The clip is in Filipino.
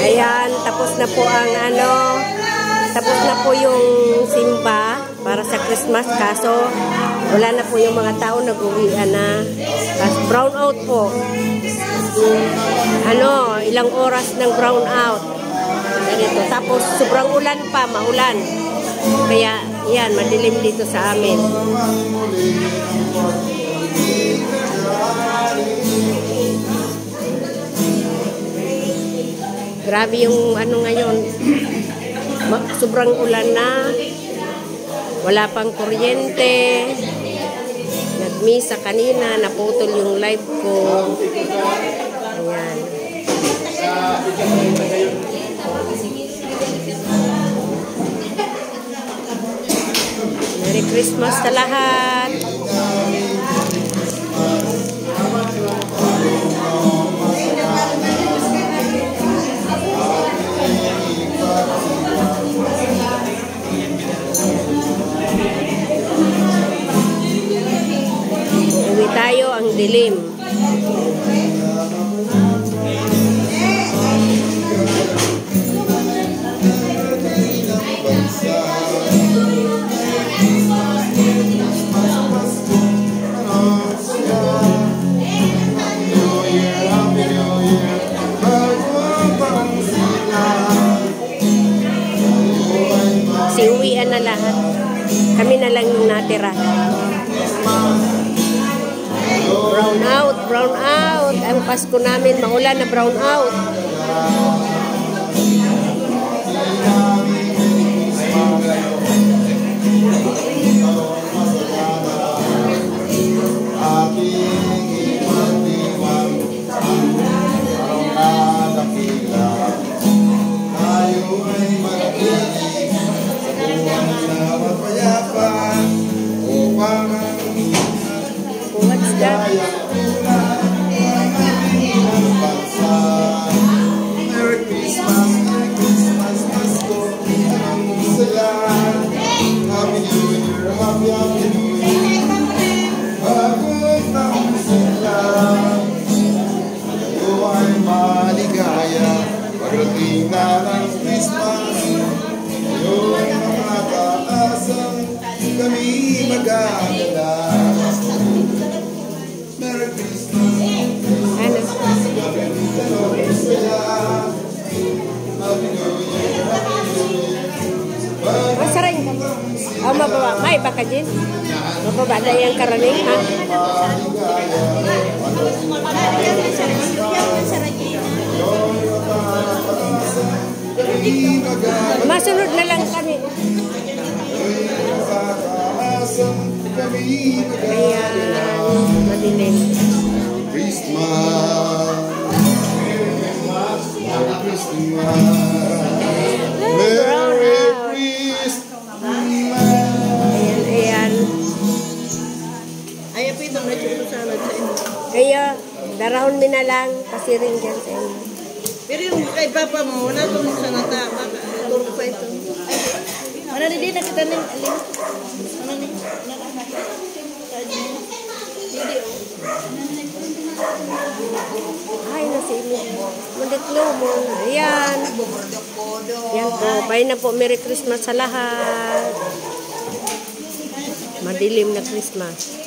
Ayan, tapos na po ang tapos na po yung simba para sa Christmas, kaso wala na po yung mga tao, nag-uwian na. Tapos brown out po. Ilang oras ng brown out. Ganito. Tapos sobrang ulan pa, maulan. Kaya yan, madilim dito sa amin. Grabe yung ngayon. Sobrang ulan na. Wala pang kuryente. Nagmisa kanina, naputol yung live ko. Ayan. Merry Christmas sa lahat. Uwi tayo, ang dilim. Uwian na lahat. Kami na lang yung natira. Brown out, brown out. Ang Pasko namin, maulan na brown out. What's that? Merry Christmas, Pasko, Happy New Year, Happy New Year. Bagong taong sila, tayo ay maligaya. Pagdating na ng Christmas, tayo ay makakaasang kami mag-aalala. Merry Christmas, Masarain ka. Mababa. May baka din. Mababa na yung karaning, ha? Masunod na lang kami. Ayan, madilim. Christmas, Merry Christmas, Merry Christmas. Ayan. Ayaw po itong na-chulo sa inyo. Ayan, darahon mi na lang kasi rin dyan sa inyo. Pero yung kay Papa mo, wala itong sa nata. Tulog pa ito. Ano na din nakita ng alin? Ano na? Ay, nasa inyo. Mandiklo mo. Ayan. Yan po. Bye na po. Merry Christmas sa lahat. Madilim na Christmas.